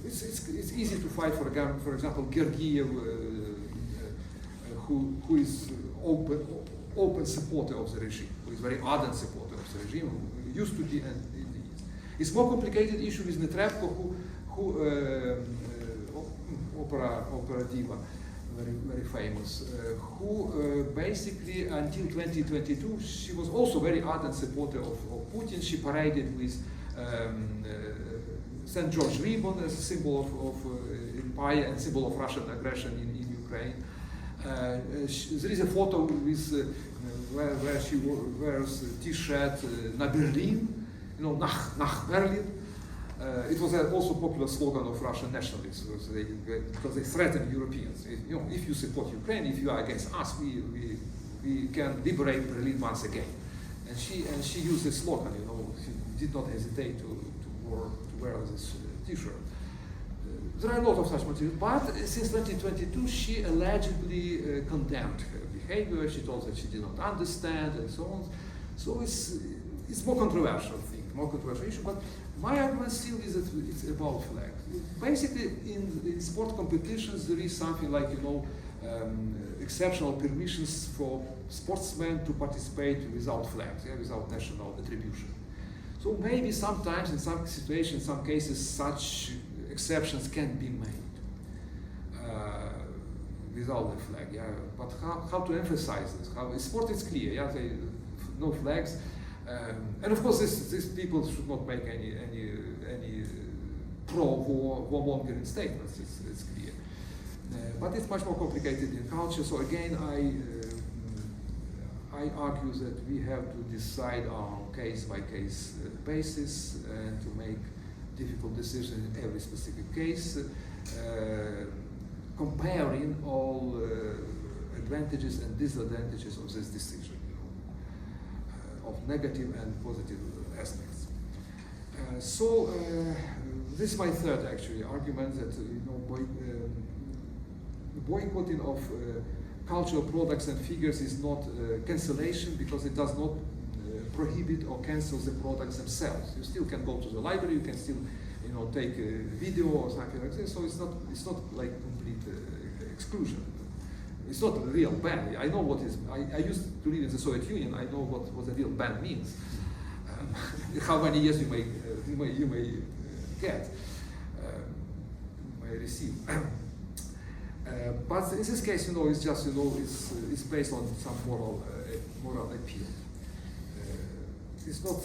It's easy to fight, for example, Georgiev, who is open supporter of the regime, who is very ardent supporter of the regime, who used to be and is. It's more complicated issue with Netrebko, who opera diva, very famous, who basically until 2022 she was also very ardent supporter of Putin. She paraded with St. George ribbon as a symbol of empire and symbol of Russian aggression in Ukraine. There is a photo with where she wears a T-shirt "Na Berlin," nach Berlin. It was also a popular slogan of Russian nationalists because they threaten Europeans. If you support Ukraine, if you are against us, we can liberate Berlin once again. And she used this slogan. She did not hesitate to wear this T-shirt. There are a lot of such material, but since 2022, she allegedly condemned her behavior. She told that she did not understand, and so on. So it's more controversial thing, more controversial issue. But my argument still is that it's about flags. Basically, in sport competitions, there is something like exceptional permissions for sportsmen to participate without flags, without national attribution. So maybe sometimes in some situations, some cases, such exceptions can be made without the flag. Yeah, but how to emphasize this? How sport is clear. Yeah, no flags, and of course, these people should not make any pro-warmongering statements. It's clear, but it's much more complicated in culture. So again, I argue that we have to decide on case-by-case basis and to make difficult decisions in every specific case, comparing all advantages and disadvantages of this decision, of negative and positive aspects. This is my third actually argument that boycotting of cultural products and figures is not cancellation, because it does not prohibit or cancel the products themselves. You still can go to the library, you can still take a video or something like this, so it's not like complete exclusion. It's not a real ban. I know what is, I used to live in the Soviet Union, I know what the real ban means. How many years you may get, may receive. But in this case, it's just, it's based on some moral appeal. It's not.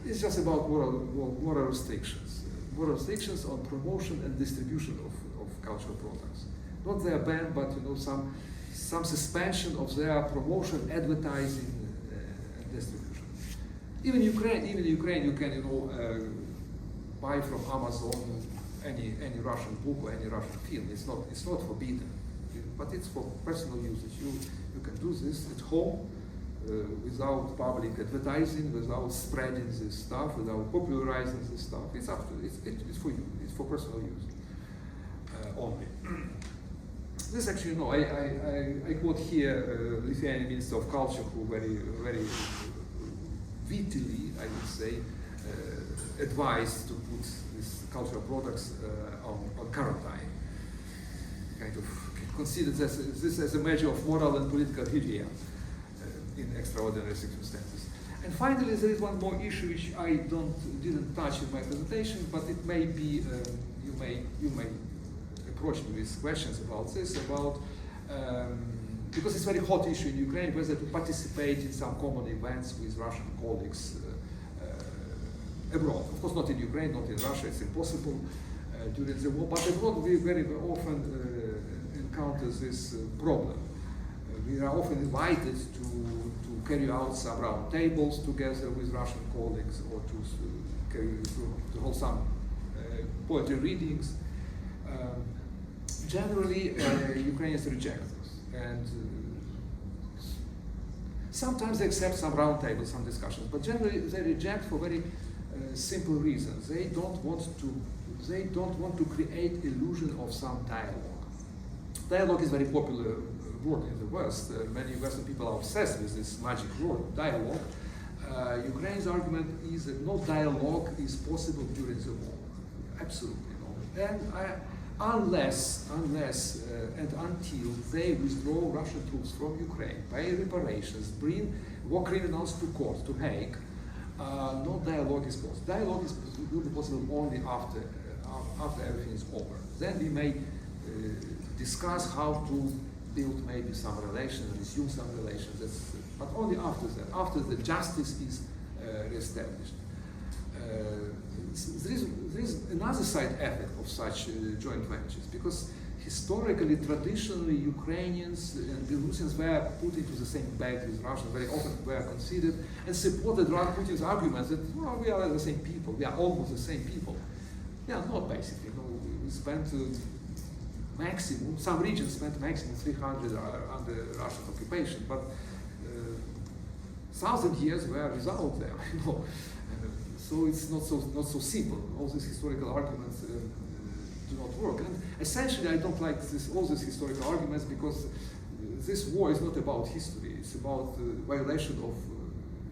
It's just about moral restrictions. Moral restrictions on promotion and distribution of cultural products. Not their ban, but some suspension of their promotion, advertising, and distribution. Even in Ukraine, you can buy from Amazon any Russian book or any Russian film. It's not forbidden, but it's for personal usage. You can do this at home without public advertising, without spreading this stuff, without popularizing this stuff. It's up to it's for you. It's for personal use only. This actually I quote here Lithuanian Minister of Culture, who very wittily, I would say, advised to put these cultural products on quarantine. Kind of considered this as a measure of moral and political hygiene in extraordinary circumstances. And finally, there is one more issue which I didn't touch in my presentation, but it may be you may approach me with questions about this, because it's a very hot issue in Ukraine, whether to participate in some common events with Russian colleagues abroad. Of course, not in Ukraine, not in Russia, it's impossible during the war, but abroad we very often encounter this problem. We are often invited to carry out some round tables together with Russian colleagues, or to hold some poetry readings. Generally, Ukrainians reject this, and sometimes they accept some round tables, some discussions, but generally they reject for very simple reasons. They don't want to create illusion of some dialogue. Dialogue is very popular word in the West. Many Western people are obsessed with this magic word, dialogue. Ukraine's argument is that no dialogue is possible during the war. Absolutely no. And unless and until they withdraw Russian troops from Ukraine, pay reparations, bring war criminals to court, to Hague, no dialogue is possible. Dialogue will be possible only after everything is over. Then we may discuss how to build maybe some relations, resume some relations, but only after that, after the justice is reestablished. There is another side effect of such joint ventures, because historically, traditionally, Ukrainians and Belarusians were put into the same bag with Russians, very often were considered and supported Putin's arguments that we are the same people, we are almost the same people. We are not basically. We spent maximum, some regions spent maximum 300 under Russian occupation, but 1,000 years were without them. So it's not so simple. All these historical arguments do not work. And essentially, I don't like all these historical arguments, because this war is not about history. It's about violation of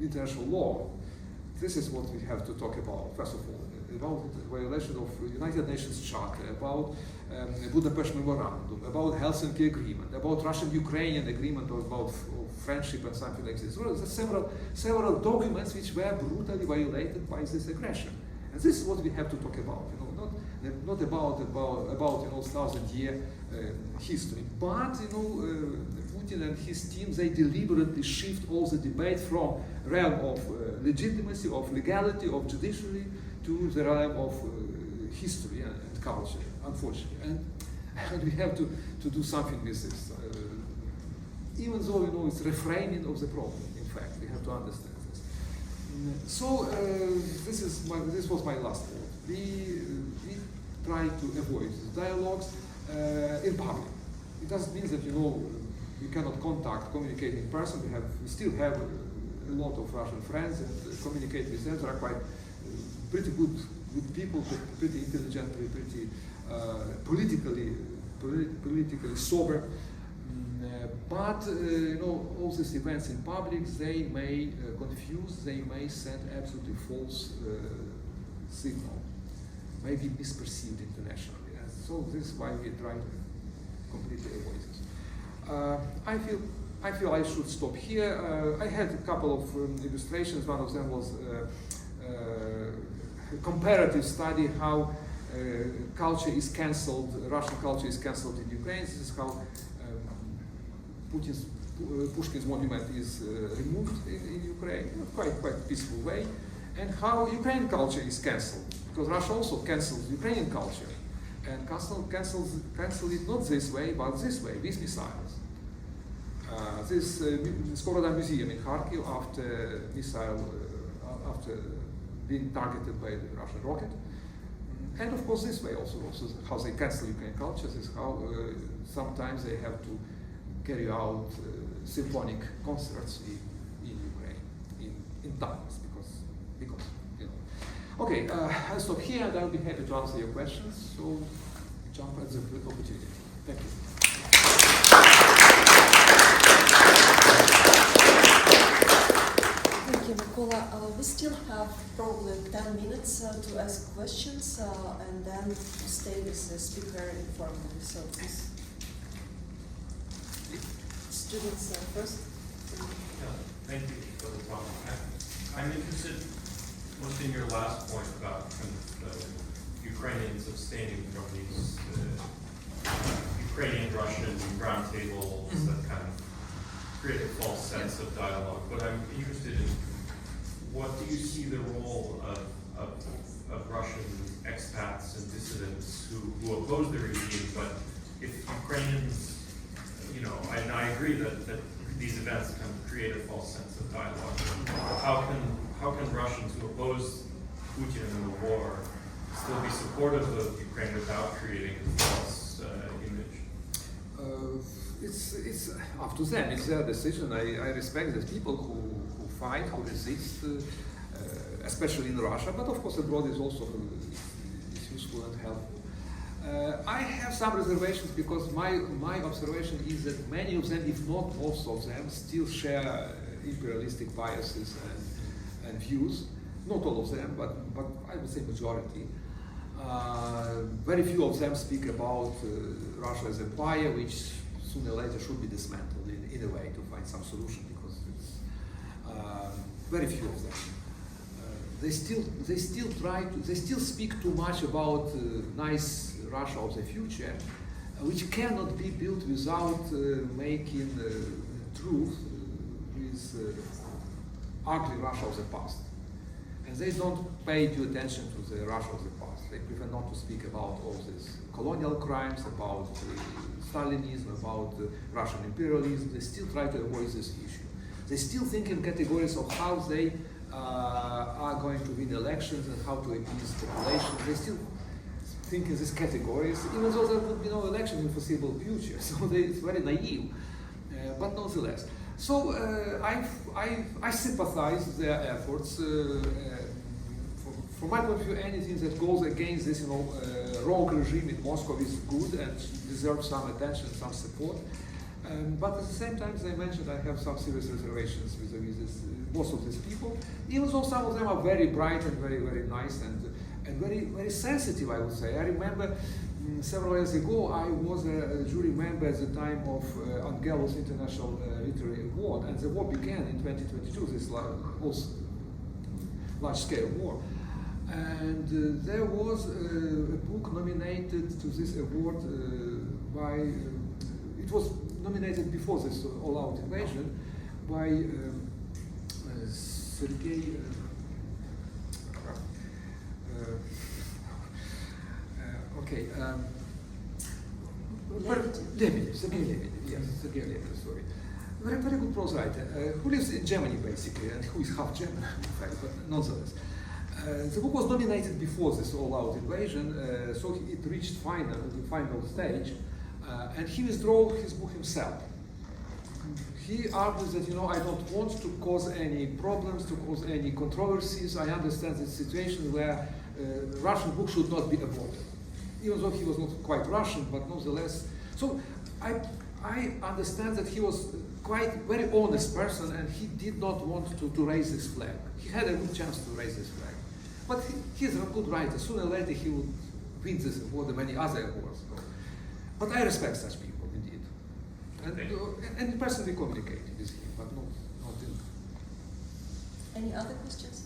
international law. This is what we have to talk about, first of all, about violation of United Nations Charter, about Budapest Memorandum, about Helsinki Agreement, about Russian-Ukrainian Agreement, or about friendship and something like this. Well, there's several documents which were brutally violated by this aggression. And this is what we have to talk about, not about 1,000-year history, but Putin and his team, they deliberately shift all the debate from realm of legitimacy, of legality, of judiciary, to the realm of history and culture, unfortunately. And we have to do something with this. Even though it's reframing of the problem, in fact, we have to understand this. So this was my last point. We try to avoid dialogues in public. It doesn't mean that we cannot communicate in person. We still have a lot of Russian friends and communicate with them. They are quite pretty good people, pretty intelligent, pretty politically sober. But all these events in public, they may confuse, they may send absolutely false signal, may be misperceived internationally. And so this is why we try to completely avoid this. I feel I should stop here. I had a couple of illustrations. One of them was a comparative study how culture is cancelled, Russian culture is cancelled in Ukraine. This is how Pushkin's monument is removed in Ukraine in a quite peaceful way, and how Ukrainian culture is cancelled, because Russia also cancels Ukrainian culture, and cancel it not this way, but this way, with missiles. This Skoroda Museum in Kharkiv, after being targeted by the Russian rocket, and of course this way also how they cancel Ukrainian culture is how sometimes they have to carry out symphonic concerts in Ukraine, in times, because Okay, I'll stop here and I'll be happy to answer your questions, so jump at the opportunity. Thank you. Thank you, Mykola. We still have probably 10 minutes to ask questions and then to stay with the speaker informally. So please. Students first. Thank you for the talk. I'm interested, most in your last point about Ukrainians abstaining from these Ukrainian-Russian roundtables that kind of create a false sense of dialogue. But I'm interested in what do you see the role of Russian expats and dissidents who oppose the regime, but if Ukrainians, and I agree that these events can create a false sense of dialogue. How can Russians who oppose Putin and the war still be supportive of Ukraine without creating a false image? It's up to them. It's their decision. I respect the people who fight, who resist, especially in Russia. But of course, abroad is also useful and helpful. I have some reservations because my observation is that many of them, if not most of them, still share imperialistic biases and views. Not all of them, but I would say majority. Very few of them speak about Russia as empire, which sooner or later should be dismantled in a way to find some solution, because it's very few of them. They still speak too much about nice Russia of the future, which cannot be built without making truth with ugly Russia of the past. And they don't pay due attention to the Russia of the past. They prefer not to speak about all these colonial crimes, about Stalinism, about Russian imperialism. They still try to avoid this issue. They still think in categories of how they are going to win elections and how to appease the population. They still think in these categories, even though there would be no election in the foreseeable future. So it's very naive, but nonetheless. So I sympathize with their efforts. From my point of view, anything that goes against this, rogue regime in Moscow is good and deserves some attention, some support. But at the same time, as I mentioned, I have some serious reservations with most of these people, even though some of them are very bright and very, very nice and and very, very sensitive, I would say. I remember several years ago, I was a jury member at the time of Angelos International Literary Award, and the war began in 2022, this large-scale war. And there was a book nominated to this award it was nominated before this all-out invasion by Sergei Sergei Lebedev, yes, Sergei Lebedev, sorry. Very, very good prose writer, who lives in Germany basically, and who is half German, in fact, but nonetheless. The book was nominated before this all-out invasion, so it reached the final stage, and he withdrew his book himself. He argues that, I don't want to cause any problems, to cause any controversies. I understand the situation where Russian book should not be aborted, even though he was not quite Russian, but nonetheless. So I understand that he was quite very honest person, and he did not want to raise this flag. He had a good chance to raise this flag. But he's a good writer. Sooner or later he would win this award and many other awards. But I respect such people, indeed. And personally communicated with him, but not in. Any other questions?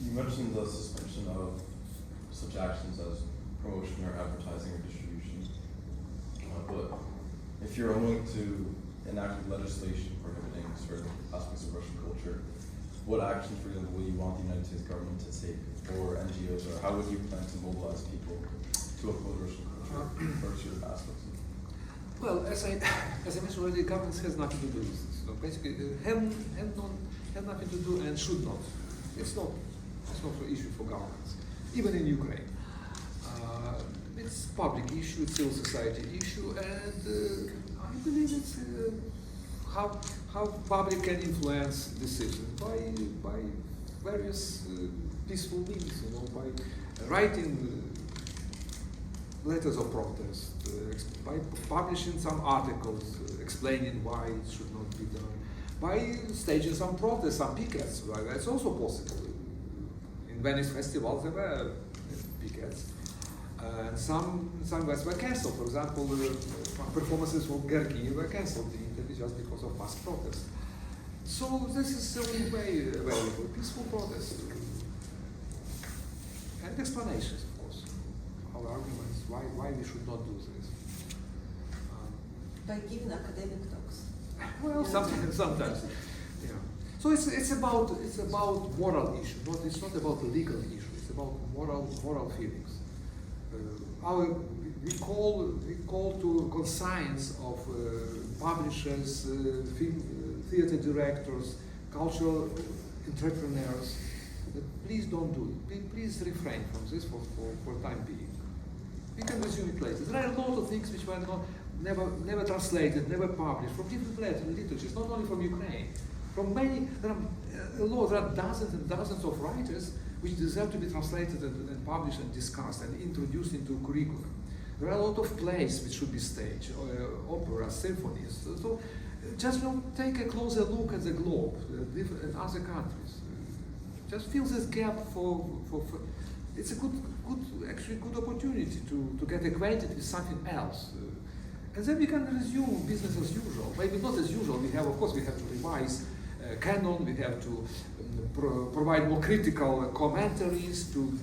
You mentioned the suspension of such actions as promotion or advertising or distribution. But if you're unwilling to enact legislation prohibiting certain aspects of Russian culture, what actions, for example, will you want the United States government to take, or NGOs, or how would you plan to mobilize people to oppose Russian culture or certain aspects of it? Well, as I mentioned already, governments has nothing to do with this. So basically, have nothing to do and should not. It's not an issue for governments, even in Ukraine. It's public issue, it's civil society issue, and I believe it's how public can influence decisions by various peaceful means, by writing letters of protest, by publishing some articles explaining why it should not be done, by staging some protests, some pickets. That's also possible. In Venice Festival there were pickets. And some events were cancelled. For example, performances from Gergi were cancelled in Italy just because of mass protest. So this is the only way available, peaceful protest. And explanations, of course. Our arguments, why we should not do this. By giving academic talks. Well, sometimes. Yeah. So it's about moral issue. It's not about legal issue. It's about moral feelings. We call to conscience of publishers, theater directors, cultural entrepreneurs. Please don't do it. Please refrain from this for time being. We can resume it later. There are a lot of things which were never translated, never published from different literatures, not only from Ukraine. From many, there are dozens and dozens of writers which deserve to be translated and published and discussed and introduced into curriculum. There are a lot of plays which should be staged, operas, symphonies. So just take a closer look at the globe, at other countries. Just fill this gap for it's a good opportunity to get acquainted with something else. And then we can resume business as usual. Maybe not as usual. We have to revise canon. We have to provide more critical commentaries to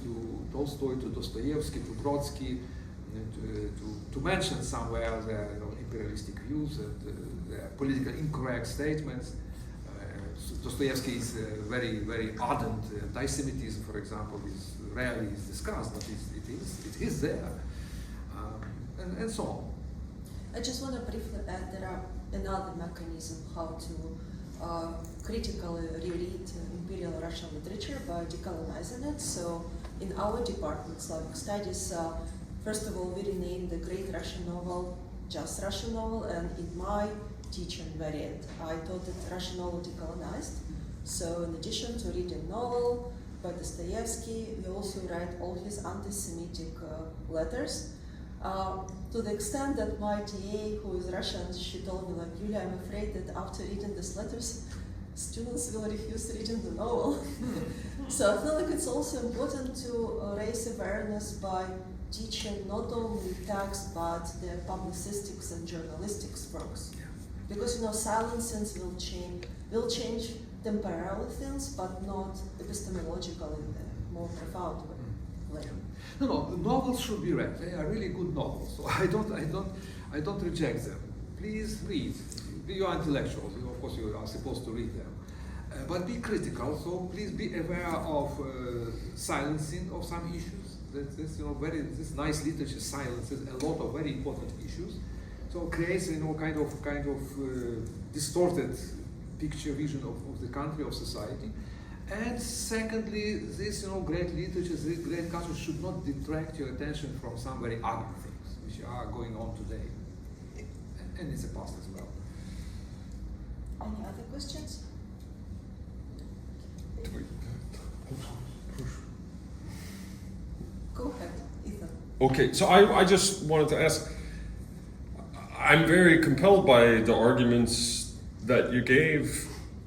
Tolstoy, to Dostoevsky, to Brodsky, to mention somewhere their imperialistic views and their politically incorrect statements. Dostoevsky is very, very ardent. Anti-Semitism, for example, is rarely discussed, but it is there, and so on. I just want to briefly add there are another mechanism how to critically reread Imperial Russian literature by decolonizing it. So in our department, Slavic Studies, first of all, we renamed the Great Russian Novel just Russian Novel, and in my teaching variant, I taught that Russian novel decolonized. So in addition to reading novel by Dostoevsky, we also write all his anti-Semitic letters. To the extent that my TA, who is Russian, she told me, like, Yulia, I'm afraid that after reading these letters, students will refuse reading the novel. So I feel like it's also important to raise awareness by teaching not only text but the publicistics and journalistics works. Because silencings will change temporarily things, but not epistemological in the more profound way. No, novels should be read. They are really good novels. So I don't reject them. Please read. You are intellectuals. Of course, you are supposed to read them. But be critical. So please be aware of silencing of some issues. This nice literature silences a lot of very important issues. So creates kind of distorted picture vision of the country, of society. And secondly, this great literature, this great culture should not detract your attention from some very ugly things which are going on today. And it's a past as well. Any other questions? Go ahead, Ethan. Okay, so I just wanted to ask, I'm very compelled by the arguments that you gave,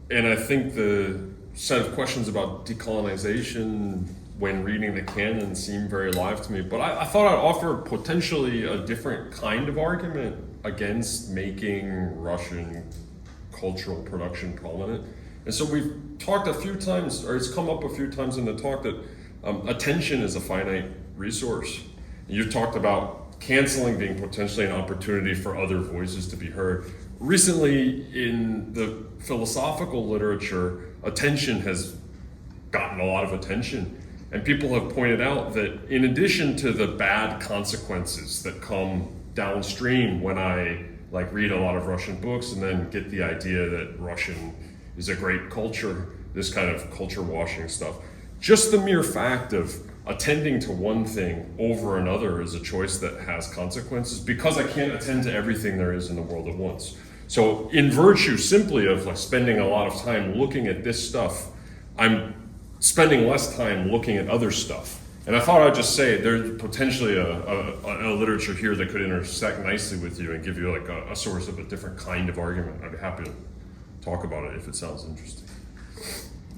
and I think the set of questions about decolonization when reading the canon seem very live to me, but I thought I'd offer potentially a different kind of argument against making Russian cultural production prominent. And so we've talked a few times, or it's come up a few times in the talk, that attention is a finite resource. You've talked about canceling being potentially an opportunity for other voices to be heard. Recently, in the philosophical literature, attention has gotten a lot of attention. And people have pointed out that in addition to the bad consequences that come downstream when I read a lot of Russian books and then get the idea that Russian is a great culture, this kind of culture washing stuff, just the mere fact of attending to one thing over another is a choice that has consequences because I can't attend to everything there is in the world at once. So in virtue simply of spending a lot of time looking at this stuff, I'm spending less time looking at other stuff. And I thought I'd just say there's potentially a literature here that could intersect nicely with you and give you a source of a different kind of argument. I'd be happy to talk about it if it sounds interesting.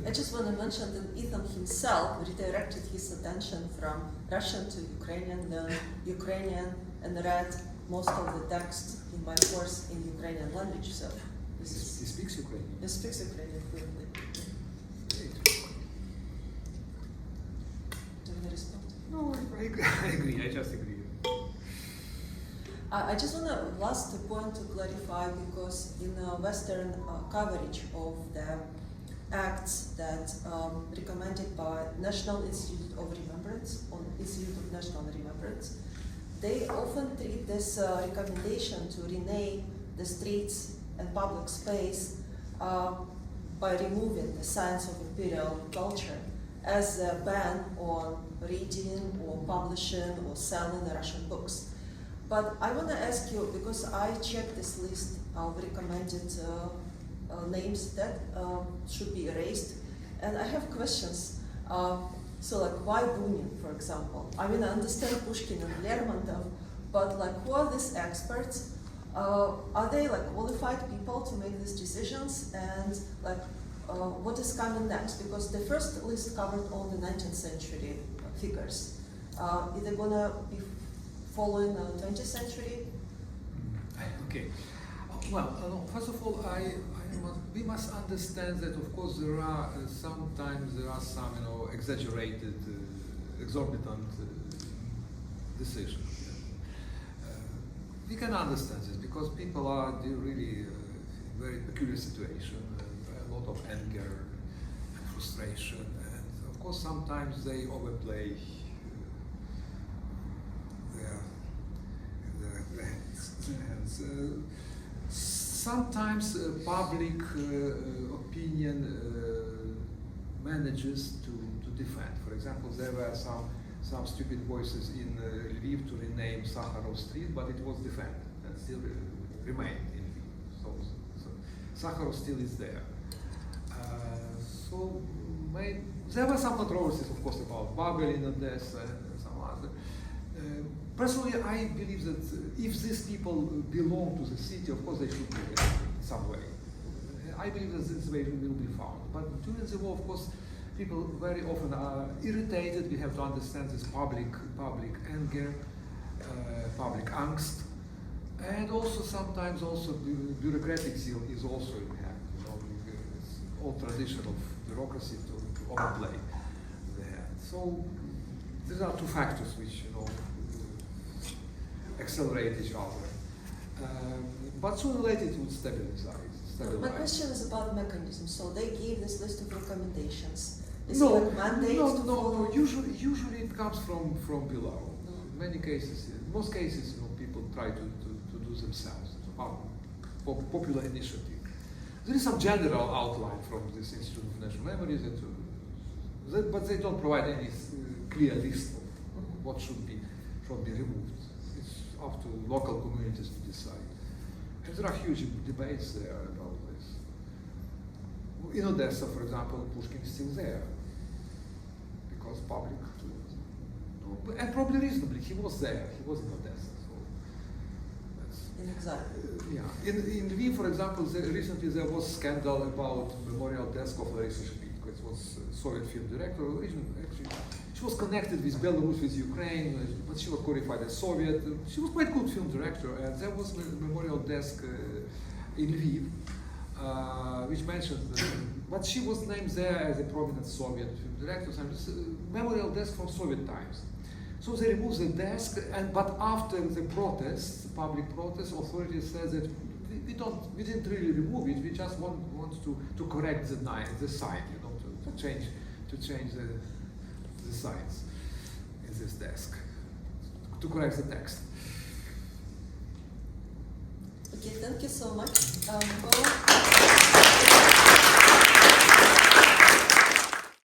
I just want to mention that Ethan himself redirected his attention from Russian to Ukrainian, then Ukrainian, and read most of the text in my course in Ukrainian language. So He speaks Ukrainian. he speaks Ukrainian fluently. Do you want to respond? No, I agree. I just agree. I just want to last point to clarify because in Western coverage of the acts that recommended by National Institute of Remembrance, or Institute of National Remembrance, they often treat this recommendation to rename the streets and public space by removing the signs of imperial culture as a ban on reading or publishing or selling Russian books. But I want to ask you, because I checked this list of recommended names that should be erased, and I have questions. So why Bunin, for example? I mean, I understand Pushkin and Lermontov, but who are these experts? Are they qualified people to make these decisions? And what is coming next? Because the first list covered all the 19th century figures. Are they gonna be following the 20th century? Okay. Well, first of all, we must understand that, of course, there are sometimes some, exaggerated, exorbitant decisions. We can understand this because people are really in a very peculiar situation, a lot of anger and frustration, and of course sometimes they overplay their hands. Sometimes public opinion manages to defend. For example, there were some stupid voices in Lviv to rename Sakharov Street, but it was defended and still remained in Lviv. So Sakharov still is there. There were some controversies, of course, about Babelin and Odessa and some other. Personally, I believe that if these people belong to the city, of course they should be arrested in some way. I believe that this way will be found. But during the war, of course, people very often are irritated. We have to understand this public anger, public angst, and also sometimes also bureaucratic zeal is also in hand. You know, it's all tradition of bureaucracy to overplay the hand. So these are two factors which accelerate each other. But sooner or later it would stabilize. My question is about mechanism. So they gave this list of recommendations. Is No, it like mandate to follow? Usually it comes from below. In many cases, in most cases, people try to do themselves. Popular initiative. There is some general outline from this Institute of National Memory, but they don't provide any clear list of what should be removed. It's up to local communities to decide. And there are huge debates there about this. In Odessa, for example, Pushkin is still there because public, and probably reasonably, he was there. He was in Odessa, so that's In exile. yeah. In Lviv, for example, recently there was scandal about memorial desk of Larissa Shpilko. It was Soviet film director. Actually, she was connected with Belarus, with Ukraine, but she was qualified as Soviet. She was quite good film director, and there was a memorial desk in Lviv, which mentioned, but she was named there as a prominent Soviet film director. So it's a memorial desk from Soviet times. So they removed the desk, but after the protests, public protests, authorities said that we didn't really remove it. We just want to correct the sign, to change the signs in this desk, to correct the text. Okay, thank you so much. Mykola.